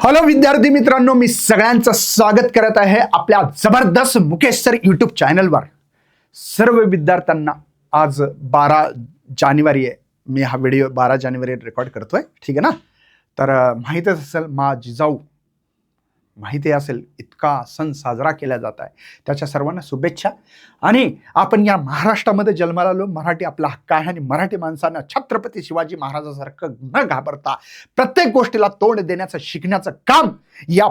Hello विद्यार्थी मित्रांनो, मी सगळ्यांचं स्वागत करत आहे आपल्या जबरदस्त मुकेश सर यूट्यूब चॅनलवर. सर्व विद्यार्थ्यांना आज 12 जानेवारी आहे. मी हा व्हिडिओ 12 जानेवारी रेकॉर्ड करतोय, ठीक आहे ना. तर माहीतच असेल मा जिजाऊ, माहिती असेल इतका सण साजरा केला जात आहे. त्याच्या सर्वांना शुभेच्छा. आणि आपण या महाराष्ट्रामध्ये जन्माला आलो, मराठी आपला हक्क आहे आणि मराठी माणसांना छत्रपती शिवाजी महाराजांसारखं न घाबरता प्रत्येक गोष्टीला तोंड देण्याचं शिकण्याचं काम या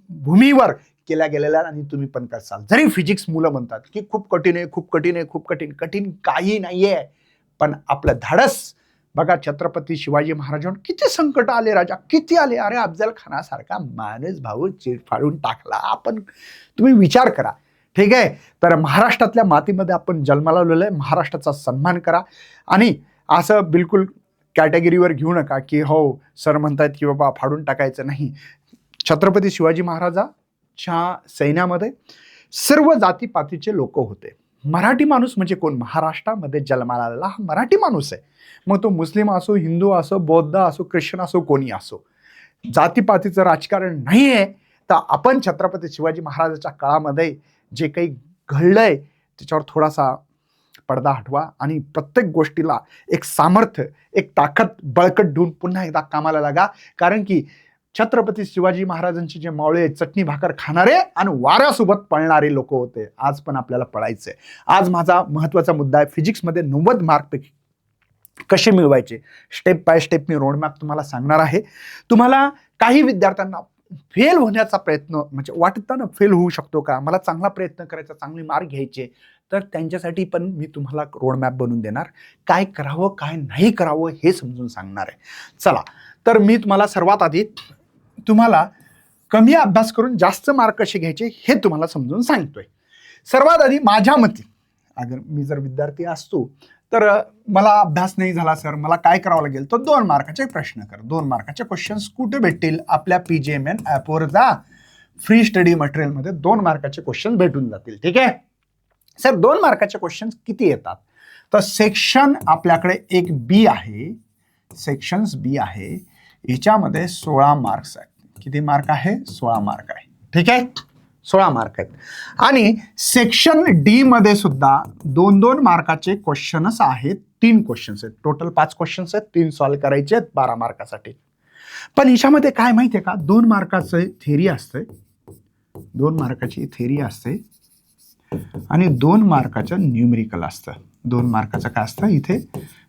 भूमीवर केल्या गेलेलं आहे. आणि तुम्ही पण करसाल. जरी फिजिक्स मुलं म्हणतात की खूप कठीण आहे, खूप कठीण आहे, खूप कठीण, कठीण काही नाहीये. पण आपलं धाडस बघा, छत्रपती शिवाजी महाराजांवर किती संकट आले, राजा किती आले. अरे अफजल खानासारखा माणूस भाऊ चिरफाडून टाकला. आपण तुम्ही विचार करा, ठीक आहे. तर महाराष्ट्रातल्या मातीमध्ये आपण जन्माला आलेलो आहे. महाराष्ट्राचा सन्मान करा आणि असं बिलकुल कॅटेगरीवर घेऊ नका की हो सर म्हणतात की बाबा फाडून टाकायचं नाही. छत्रपती शिवाजी महाराजांच्या सैन्यामध्ये सर्व जातीपातीचे लोक होते. मराठी माणूस म्हणजे कोण? महाराष्ट्रामध्ये जन्माला आलेला हा मराठी माणूस आहे. मग तो मुस्लिम असो, हिंदू असो, बौद्ध असो, ख्रिश्चन असो, कोणी असो. जातीपातीचं राजकारण नाही आहे. तर आपण छत्रपती शिवाजी महाराजांच्या काळामध्ये जे काही घडलंय त्याच्यावर थोडासा पडदा हटवा आणि प्रत्येक गोष्टीला एक सामर्थ्य, एक ताकद बळकट देऊन पुन्हा एकदा कामाला लागा. कारण की छत्रपती शिवाजी महाराजांचे जे मावळे चटणी भाकर खाणारे आणि वाऱ्यासोबत पळणारे लोक होते. आज पण आपल्याला पळायचंय. आज माझा महत्वाचा मुद्दा आहे, फिजिक्समध्ये 90 मार्कपैकी कसे मिळवायचे. Step by step me roadmap तुम्हाला सांगणार आहे. तुम्हाला काही विद्यार्थ्यांना फेल होण्याचा प्रयत्न म्हणजे वाटतं ना, फेल होऊ शकतो का, मला चांगला प्रयत्न करायचा, चांगले मार्क घ्यायचे, तर त्यांच्यासाठी पण मी तुम्हाला रोडमॅप बनवून देणार. काय करावं काय नाही करावं हे समजून सांगणार आहे. चला, तर मी तुम्हाला सर्वात आधी तुम्हाला कमी अभ्यास करून जास्त मार्क कसे घ्यायचे हे तुम्हाला समजून सांगतोय. सर्वात आधी माझ्या मते, अगर मी जर विद्यार्थी असतो तर मला अभ्यास नाही झाला सर, मला काय करावं लागेल, तर 2 मार्काचे प्रश्न कर. 2 मार्काचे क्वेश्चन्स कुठे भेटतील? आपल्या PGMN ॲपवर जा, फ्री स्टडी मटेरियलमध्ये 2 मार्काचे क्वेश्चन भेटून जातील. ठीक आहे सर. 2 मार्काचे क्वेश्चन्स किती येतात? तर सेक्शन आपल्याकडे एक बी आहे, सेक्शन्स बी आहे, याच्यामध्ये 16 मार्क्स आहेत. किती मार्क आहे? 16 मार्क आहे. ठीक आहे, 16 मार्क आहेत. आणि सेक्शन डी मध्ये सुद्धा 2-2 मार्काचे क्वेश्चन्स आहेत. 3 क्वेश्चन्स आहेत. टोटल 5 क्वेश्चन्स आहेत. 3 सॉल्व्ह करायचे आहेत 12 मार्कासाठी. पण याच्यामध्ये काय माहितीये का, 2 मार्काचं थेरी असते, 2 मार्काची थेरी असते आणि 2 मार्काचं न्यूमेरिकल असतं. 2 मार्काचं काय असतं? इथे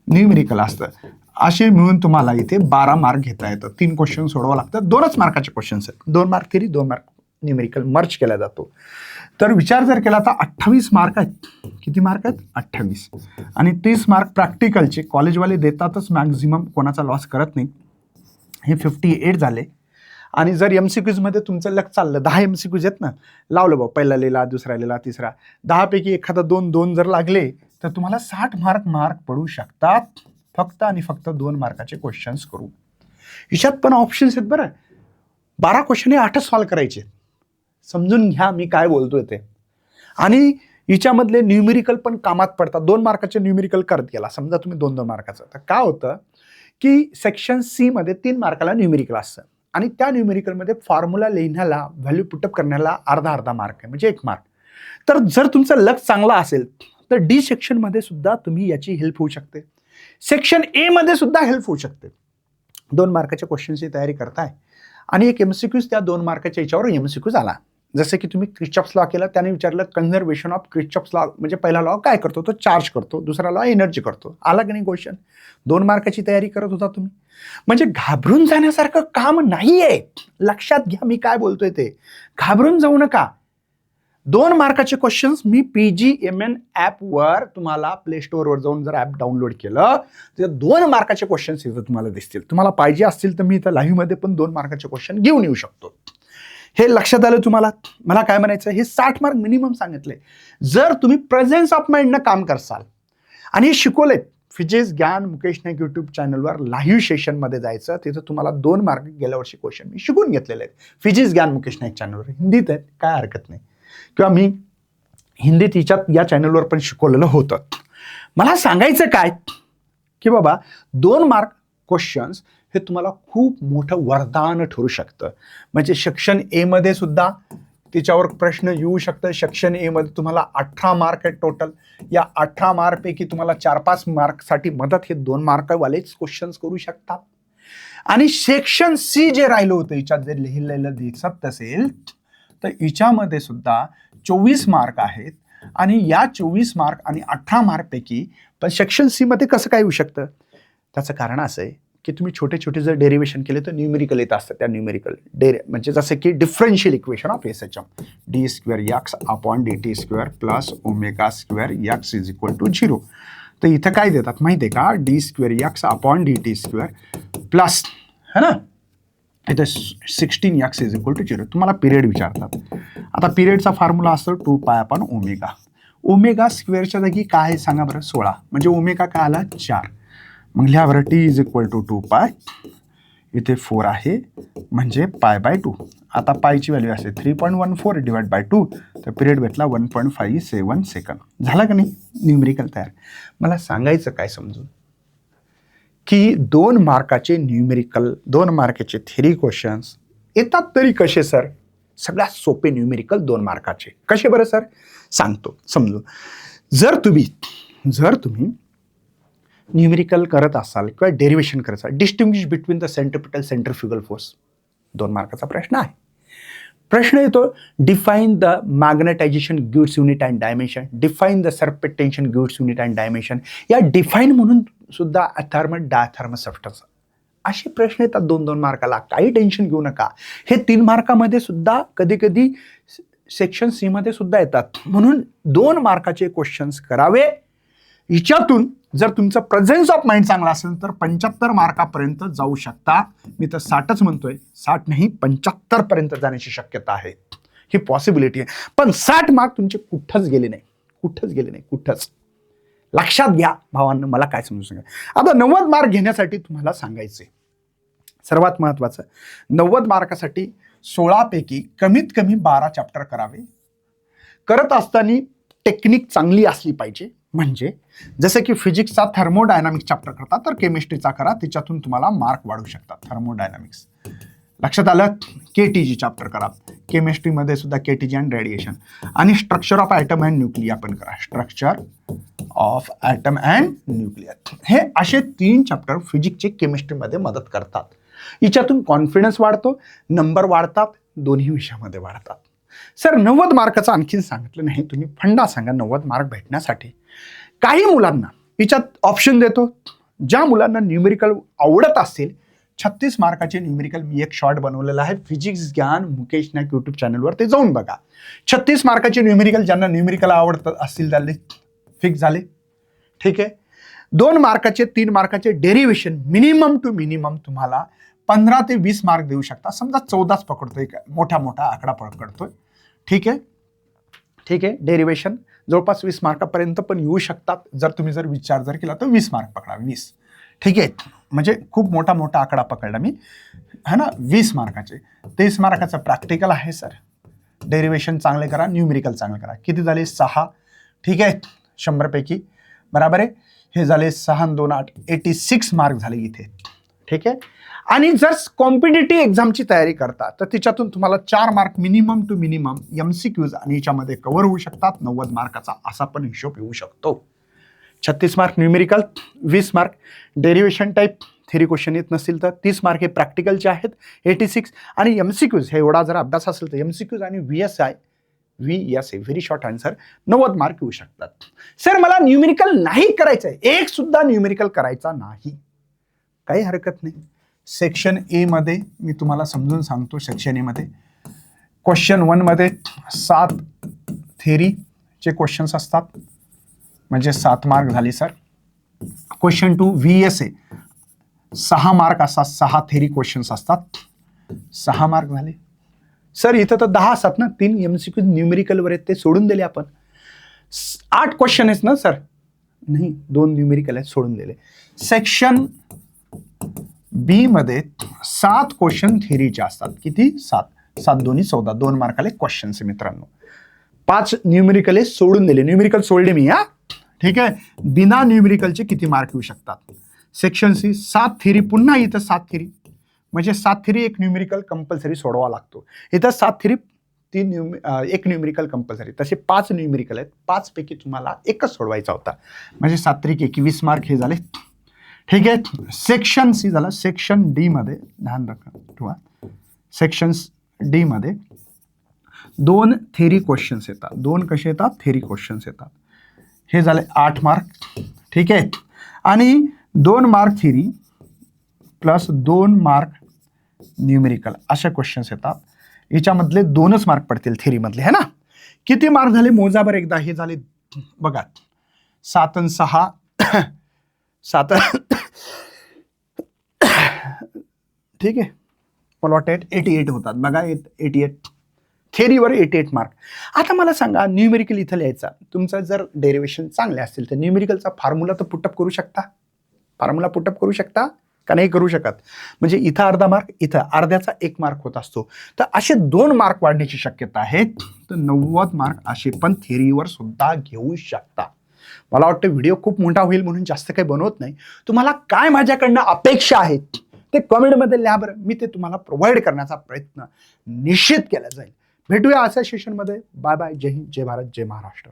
न्यूमेरिकल असतं. असे मिळून तुम्हाला इथे 12 मार्क घेता येतं. 3 क्वेश्चन सोडवावं लागतात. 2च मार्काचे क्वेश्चन्स आहेत. 2 mark theory, 2 mark numerical merge केला जातो. तर विचार जर केला तर 28 मार्क आहेत. किती मार्क आहेत? 28. आणि 30 मार्क प्रॅक्टिकलचे कॉलेजवाले देतातच, मॅक्झिमम कोणाचा लॉस करत नाही. हे 58 झाले. आणि जर MCQs मध्ये तुमचं लक चाललं, 10 MCQs आहेत ना, लावलं बाबा, पहिला लिहिला, दुसरा लिहिला, तिसरा, 10 पैकी एखादा 2 जर लागले तर तुम्हाला 60 मार्क पडू शकतात. फक्त आणि फक्त 2 मार्काचे क्वेश्चन्स करू. हिच्यात पण ऑप्शन्स आहेत बरं. 12 क्वेश्चन हे 8च सॉल्व्ह करायचे. समजून घ्या मी काय बोलतोय ते. आणि हिच्यामधले न्यूमेरिकल पण कामात पडतात. 2 मार्काचे न्यूमेरिकल करत गेला, समजा तुम्ही 2-2 मार्काचं, तर काय होतं की सेक्शन सी मध्ये 3 मार्काला न्यूमेरिकल असतं आणि त्या न्यूमेरिकलमध्ये फॉर्म्युला लिहिण्याला, व्हॅल्यू पुटअप करण्याला अर्धा मार्क आहे, म्हणजे 1 मार्क. तर जर तुमचं लक चांगला असेल तर डी सेक्शन मध्ये सुद्धा तुम्ही याची हेल्प होऊ शकते. सेक्शन ए मध्ये सुद्धा हेल्प होऊ शकते. 2 मार्काच्या क्वेश्चनची तयारी करताय आणि एक MCQs त्या 2 मार्काच्या याच्यावर MCQs आला. जसं की तुम्ही क्रिचॉफ्स लॉ केला, त्याने विचारलं कन्झर्वेशन ऑफ क्रिचॉफ्स लॉ म्हणजे पहिला लॉ काय करतो? तो चार्ज करतो. दुसरा लॉ एनर्जी करतो. आला की नाही क्वेश्चन? 2 मार्काची तयारी करत होता तुम्ही. म्हणजे घाबरून जाण्यासारखं काम नाहीये. लक्षात घ्या मी काय बोलतोय ते. घाबरून जाऊ नका. 2 मार्काचे क्वेश्चन्स मी PGMN ॲपवर तुम्हाला प्ले स्टोअरवर जाऊन जर ॲप डाउनलोड केलं तर 2 मार्काचे क्वेश्चन्स इथं तुम्हाला दिसतील. तुम्हाला पाहिजे असतील तर मी इथं लाईव्हमध्ये पण 2 मार्काचे क्वेश्चन घेऊन येऊ शकतो. हे लक्षात आलं तुम्हाला? मला काय म्हणायचं, हे 60 मार्क मिनिमम सांगितले. जर तुम्ही प्रेझेन्स ऑफ माइंडनं काम करसाल आणि हे शिकवलेत, फिजिक्स ज्ञान मुकेश नाईक यूट्यूब चॅनलवर लाईव्ह सेशनमध्ये जायचं. तिथं तुम्हाला 2 मार्क गेल्या वर्षी क्वेश्चन मी शिकून घेतलेले आहेत. फिजिक्स ज्ञान मुकेश नाईक चॅनलवर हिंदीत आहेत, काय हरकत नाही. किंवा मी हिंदीत हिच्यात या चॅनलवर पण शिकवलेलं होतं. मला सांगायचं काय की बाबा 2 मार्क क्वेश्चन्स हे तुम्हाला खूप मोठं वरदान ठरू शकतं. म्हणजे सेक्शन ए मध्ये सुद्धा तिच्यावर प्रश्न येऊ शकतं. सेक्शन ए मध्ये तुम्हाला 18 मार्क आहेत टोटल. या 18 मार्कपैकी तुम्हाला 4-5 मार्कसाठी मदत हे 2 मार्कवालेच क्वेश्चन्स करू शकतात. आणि सेक्शन सी जे राहिलं होतं हिच्यात जे लिहिलेलं दिसत असेल तर हिच्यामध्ये सुद्धा 24 मार्क आहेत. आणि या 24 मार्क आणि 18 मार्कपैकी पण सेक्शन सी मध्ये कसं काय येऊ शकतं? त्याचं कारण असं आहे की तुम्ही छोटे छोटे जर डेरिवेशन केले तर न्यूमेरिकल येत असतं. त्या न्यूमेरिकल म्हणजे जसं की differential equation of SHM d²x/dt² plus ω²x = 0. तर इथं काय देतात माहिती आहे का? d²x/dt² प्लस है ना, इथे 16x = 0. तुम्हाला पिरियड विचारतात. आता पिरियडचा फॉर्म्युला असतो 2π/ω. ω² जागी काय आहे सांगा बरं? 16. म्हणजे ओमेगा काय आला? 4. मग लिहा बरं t = 2π. इथे 4 आहे म्हणजे π/2. आता पायची व्हॅल्यू असते 3.14 / 2. तर पिरियड भेटला 1.57 सेकंद. झाला का नाही? न्यूमेरिकल तयार. मला सांगायचं काय समजून की 2 मार्काचे न्यूमेरिकल, 2 मार्काचे थेरी क्वेश्चन्स येतात तरी कसे सर? सगळ्यात सोपे न्यूमेरिकल 2 मार्काचे. कसे बरं सर? सांगतो समजू. जर तुम्ही न्यूमेरिकल करत असाल किंवा डेरिवेशन करत असाल, distinguish between the centripetal centrifugal force, 2 मार्काचा प्रश्न आहे. प्रश्न येतो define the magnetization gives unit and dimension, define the surface tension gives unit and dimension. या डिफाईन म्हणून सुद्धा अथर्मस डायथर्मस सबस्टन्स असे प्रश्न येतात 2-2 मार्काला. काही टेन्शन घेऊ नका. हे 3 मार्कामध्ये सुद्धा कधी कधी सेक्शन सी मध्ये सुद्धा येतात. म्हणून 2 मार्काचे क्वेश्चन्स करावे. हिच्यातून जर तुमचं प्रेझेन्स ऑफ माइंड चांगला असेल तर 75 मार्कापर्यंत जाऊ शकता. मी तर 60च म्हणतोय, 60 नाही 75 पर्यंत जाण्याची शक्यता आहे. ही पॉसिबिलिटी आहे. पण 60 मार्क तुमचे कुठंच गेले नाही. लक्षात घ्या भावांनो. मला काय समजू सांगा. आता 90 मार्क घेण्यासाठी तुम्हाला सांगायचे सर्वात महत्वाचं, 90 मार्कासाठी 16 पैकी कमीत कमी 12 चॅप्टर करावे. करत असताना टेक्निक चांगली असली पाहिजे. म्हणजे जसं की फिजिक्सचा थर्मोडायनामिक्स चॅप्टर करता तर केमिस्ट्रीचा करा, त्याच्यातून तुम्हाला मार्क वाढू शकतात. थर्मोडायनामिक्स लक्षात आलं. KTG चॅप्टर करा. केमिस्ट्रीमध्ये सुद्धा KTG अँड रेडिएशन. आणि structure of atom and nuclei पण करा. Structure of atom and nuclear. हे असे 3 चॅप्टर फिजिक्सचे केमिस्ट्रीमध्ये मदत करतात. हिच्यातून कॉन्फिडन्स वाढतो, नंबर वाढतात, दोन्ही विषयामध्ये वाढतात. सर 90 मार्काचं आणखीन सांगितलं नाही. तुम्ही फंडा सांगा 90 मार्क भेटण्यासाठी. काही मुलांना हिच्यात ऑप्शन देतो. ज्या मुलांना न्यूमेरिकल आवडत असेल, 36 मार्काचे न्यूमेरिकल मी एक शॉर्ट बनवलेला आहे फिजिक्स ज्ञान मुकेश नाईक यूट्यूब चॅनलवर, ते जाऊन बघा. 36 मार्काचे न्यूमेरिकल ज्यांना न्यूमेरिकल आवडत असतील त्याले फिक्स झाले. ठीक आहे. 2 मार्काचे 3 मार्काचे डेरिव्हेशन मिनिमम टू मिनिमम तुम्हाला 15 ते 20 मार्क देऊ शकता. समजा 14च पकडतोय, मोठा आकडा पकडतोय. ठीक आहे. डेरिव्हेशन जवळपास 20 मार्कापर्यंत पण येऊ शकतात. जर तुम्ही विचार केला तर 20 मार्क पकडा. 20. ठीक आहे. म्हणजे खूप मोठा आकडा पकडला मी, है ना. 20 मार्काचे. 30 मार्काचं प्रॅक्टिकल आहे सर. डेरिव्हेशन चांगले करा, न्यूमेरिकल चांगले करा. किती झाले? 6. ठीक आहे. 100 पैकी बरोबर आहे. हे झाले 6 आणि 2 8, 86 मार्क झाले इथे. ठीक आहे. आणि जर कॉम्पिटिटिव्ह एक्झामची तयारी करता तर तिच्यातून तुम्हाला 4 मार्क मिनिमम टू मिनिमम MCQज आणि याच्यामध्ये कव्हर होऊ शकतात. 90 मार्काचा असा पण हिशोब येऊ शकतो. 36 mark numerical, 20 mark derivation type theory question येत नसतील तर 30 मार्क हे प्रॅक्टिकलचे आहेत. 86 आणि MCQज हे एवढा जर अभ्यास असेल तर MCQज आणि VSI very short answer 90 mark येऊ शकतात. सर मला न्यूमेरिकल नाही करायचं आहे, एक सुद्धा न्यूमेरिकल करायचा नाही, काही हरकत नाही. सेक्शन ए मध्ये मी तुम्हाला समजून सांगतो. सेक्शन ए मध्ये क्वेश्चन 1 मध्ये 7 थेरीचे क्वेश्चन्स असतात, म्हणजे 7 मार्क झाले सर. क्वेश्चन 2 VSA 6 मार्क असतात, 6 थेरी क्वेश्चन्स असतात, 6 मार्क झाले सर. इथं तर 10 असतात ना, 3 MCQ न्यूमेरिकलवर आहेत ते सोडून दिले आपण. 8 क्वेश्चन आहेत ना सर, नाही 2 न्यूमेरिकल आहेत सोडून दिले. सेक्शन बी मध्ये 7 क्वेश्चन थेरीचे असतात. किती? 7. 7 दोन्ही 14, 2 मार्काले क्वेश्चन्स मित्रांनो. 5 न्यूमेरिकल सोडून दिले. न्यूमेरिकल सोडले मी. ठीक आहे. बिना न्यूमेरिकलचे किती मार्क येऊ शकतात? सेक्शन सी 7 थिअरी, पुन्हा इथं 7 थिअरी, म्हणजे 7 थिअरी एक न्यूमेरिकल कंपल्सरी सोडवा लागतो. इथं 7 थिअरी एक न्यूमेरिकल कंपल्सरी, तसे 5 न्यूमेरिकल आहेत, 5 पैकी तुम्हाला एकच सोडवायचा होता, म्हणजे 7 त्रिक 21 मार्क हे झाले. ठीक आहे. सेक्शन सी झाला. सेक्शन डी मध्ये ध्यान ठेवा, सेक्शन डी मध्ये 2 थेरी क्वेश्चन्स येतात. 2 कसे येतात? थेरी क्वेश्चन्स येतात. हे झाले 8 मार्क. ठीक आहे. आणि 2 mark theory plus 2 mark numerical अशा क्वेश्चन्स येतात. याच्यामधले 2च मार्क पडतील थेरी मधले, है ना. किती मार्क झाले मोजा बरं एकदा. हे झाले बघा 7 आणि 6 7 ठीक आहे. मला वाटतं 88 होतात बघा. 88 थेरीवर 88 मार्क. आता मला सांगा, न्यूमेरिकल इथं लिहायचा, तुमचं जर डेरिव्हेशन चांगले असतील तर न्यूमेरिकलचा फॉर्म्युला तर पुटअप करू शकता. फॉर्म्युला पुटअप करू शकता का नाही करू शकत? म्हणजे इथं अर्धा मार्क, इथं अर्ध्याचा 1 मार्क होत असतो. तर असे 2 मार्क वाढण्याची शक्यता आहे. तर 90 मार्क असे पण थेरीवर सुद्धा घेऊ शकता. मला वाटतं व्हिडिओ खूप मोठा होईल म्हणून जास्त काही बनवत नाही. तुम्हाला काय माझ्याकडनं अपेक्षा आहेत ते कमेंटमध्ये लिहा बरं. मी ते तुम्हाला प्रोव्हाइड करण्याचा प्रयत्न निश्चित केला जाईल. भेटूया अशा सेशनमध्ये. Bye bye. जय हिंद, जय भारत, जय महाराष्ट्र.